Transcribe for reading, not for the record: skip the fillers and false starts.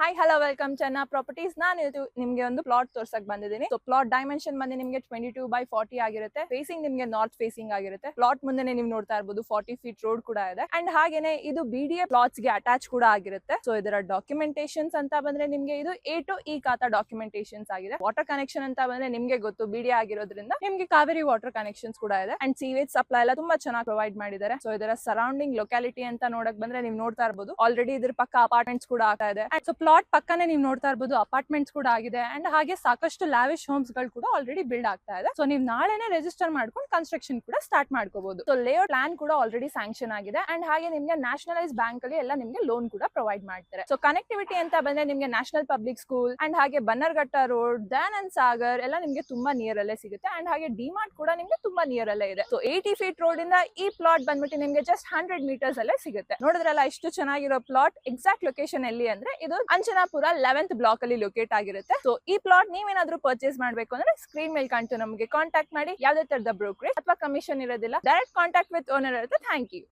Hi hello welcome Chenna properties. ನಾನು ನಿಮ್ಗೆ ಒಂದು ಪ್ಲಾಟ್ ತೋರ್ಸಕ್ ಬಂದಿದ್ದೀನಿ. ಸೊ ಪ್ಲಾಟ್ ಡೈಮೆನ್ಷನ್ ಬಂದು ನಿಮ್ಗೆ 22/40 ಆಗಿರುತ್ತೆ. ಫೇಸಿಂಗ್ ನಿಮ್ಗೆ ನಾರ್ತ್ ಫೇಸಿಂಗ್ ಆಗಿರುತ್ತೆ. ಪ್ಲಾಟ್ ಮುಂದೆನೆ ನೀವು ನೋಡ್ತಾ ಇರಬಹುದು 40 ಫೀಟ್ ರೋಡ್ ಕೂಡ ಇದೆ. ಅಂಡ್ ಹಾಗೇನೆ ಇದು BDA ಪ್ಲಾಟ್ಸ್ ಗೆ ಅಟ್ಯಾಚ್ ಕೂಡ ಆಗಿರುತ್ತೆ. ಸೊ ಇದರ ಡಾಕ್ಯುಮೆಂಟೇಶನ್ಸ್ ಅಂತ ಬಂದ್ರೆ ನಿಮ್ಗೆ ಇದು A to E ಖಾತಾ ಡಾಕ್ಯುಮೆಂಟೇಶನ್ಸ್ ಆಗಿದೆ. ವಾಟರ್ ಕನೆಕ್ಷನ್ ಅಂತ ಬಂದ್ರೆ ನಿಮ್ಗೆ ಗೊತ್ತು BDA ಆಗಿರೋದ್ರಿಂದ ನಿಮ್ಗೆ ಕಾವೇರಿ ವಾಟರ್ ಕನೆಕ್ಷನ್ಸ್ ಕೂಡ ಇದೆ. ಅಂಡ್ ಸೀವೇಜ್ ಸಪ್ಲೈ ಎಲ್ಲ ತುಂಬಾ ಚೆನ್ನಾಗಿ ಪ್ರೊವೈಡ್ ಮಾಡಿದ್ದಾರೆ. ಸೊ ಇದರ ಸರೌಂಡಿಂಗ್ ಲೊಕ್ಯಾಲಿಟಿ ಅಂತ ನೋಡಕ್ ಬಂದ್ರೆ ನೀವು ನೋಡ್ತಾ ಇರಬಹುದು ಆಲ್ರೆಡಿ ಇದ್ರ ಪಕ್ಕ ಅಪಾರ್ಟ್ಮೆಂಟ್ಸ್ ಕೂಡ ಆಗ್ತಾ ಇದೆ. ಸೊ ಪ್ಲಾಟ್ ಪಕ್ಕನೆ ನೀವು ನೋಡ್ತಾ ಇರಬಹುದು ಅಪಾರ್ಟ್ಮೆಂಟ್ಸ್ ಕೂಡ ಆಗಿದೆ. ಅಂಡ್ ಹಾಗೆ ಸಾಕಷ್ಟು ಲಾವಿಶ್ ಹೋಮ್ಸ್ ಗಳು ಕೂಡ ಆಲ್ರೆಡಿ ಬಿಲ್ಡ್ ಆಗ್ತಾ ಇದೆ. ಸೊ ನೀವು ನಾಳೆನೆ ರಿಜಿಸ್ಟರ್ ಮಾಡ್ಕೊಂಡು ಕನ್ಸ್ಟ್ರಕ್ಷನ್ ಕೂಡ ಸ್ಟಾರ್ಟ್ ಮಾಡ್ಕೋಬಹುದು. ಸೊ ಲೇಔಟ್ ಪ್ಲಾನ್ ಕೂಡ ಆಲ್ರೆಡಿ ಸ್ಯಾಂಕ್ಷನ್ ಆಗಿದೆ. ಅಂಡ್ ಹಾಗೆ ನಿಮ್ಗೆ ನ್ಯಾಷನಲೈಸ್ ಬ್ಯಾಂಕ್ ಅಲ್ಲಿ ಎಲ್ಲ ನಿಮ್ಗೆ ಲೋನ್ ಕೂಡ ಪ್ರೊವೈಡ್ ಮಾಡ್ತಾರೆ. ಸೊ ಕನೆಕ್ಟಿವಿಟಿ ಅಂತ ಬಂದ್ರೆ ನಿಮ್ಗೆ ನ್ಯಾಷನಲ್ ಪಬ್ಲಿಕ್ ಸ್ಕೂಲ್ ಅಂಡ್ ಹಾಗೆ ಬನ್ನರ್ಘಟ್ಟ ರೋಡ್, ದಯಾನಂದ್ ಸಾಗರ್ ಎಲ್ಲ ನಿಮ್ಗೆ ತುಂಬಾ ನಿಯರ್ ಅಲ್ಲೇ ಸಿಗುತ್ತೆ. ಅಂಡ್ ಹಾಗೆ ಡಿಮಾರ್ಟ್ ಕೂಡ ನಿಮ್ಗೆ ತುಂಬಾ ನಿಯರ್ ಅಲ್ಲೇ ಇದೆ. ಸೊ 80 ಫೀಟ್ ರೋಡ್ ಇಂದ ಈ ಪ್ಲಾಟ್ ಬಂದ್ಬಿಟ್ಟು ನಿಮ್ಗೆ ಜಸ್ಟ್ 100 ಮೀಟರ್ಸ್ ಅಲ್ಲೇ ಸಿಗುತ್ತೆ. ನೋಡಿದ್ರಲ್ಲ ಇಷ್ಟು ಚೆನ್ನಾಗಿರೋ ಪ್ಲಾಟ್. ಎಕ್ಸಾಕ್ಟ್ ಲೊಕೇಶನ್ ಎಲ್ಲಿ ಅಂದ್ರೆ ಇದು ಅಂಜನಾಪುರ 11th ಬ್ಲಾಕ್ ಅಲ್ಲಿ ಲೊಕೇಟ್ ಆಗಿರುತ್ತೆ. ಸೊ ಈ ಪ್ಲಾಟ್ ನೀವೇನಾದ್ರೂ ಪರ್ಚೇಸ್ ಮಾಡ್ಬೇಕು ಅಂದ್ರೆ ಸ್ಕ್ರೀನ್ ಮೇಲೆ ಕಾಣ್ತು ನಮಗೆ ಕಾಂಟ್ಯಾಕ್ಟ್ ಮಾಡಿ. ಯಾವ್ದೇ ತರದ ಬ್ರೋಕರೇಜ್ ಅಥವಾ ಕಮಿಷನ್ ಇರೋದಿಲ್ಲ. ಡೈರೆಕ್ಟ್ ಕಾಂಟ್ಯಾಕ್ಟ್ ವಿತ್ ಓನರ್ ಇರುತ್ತೆ. Thank you.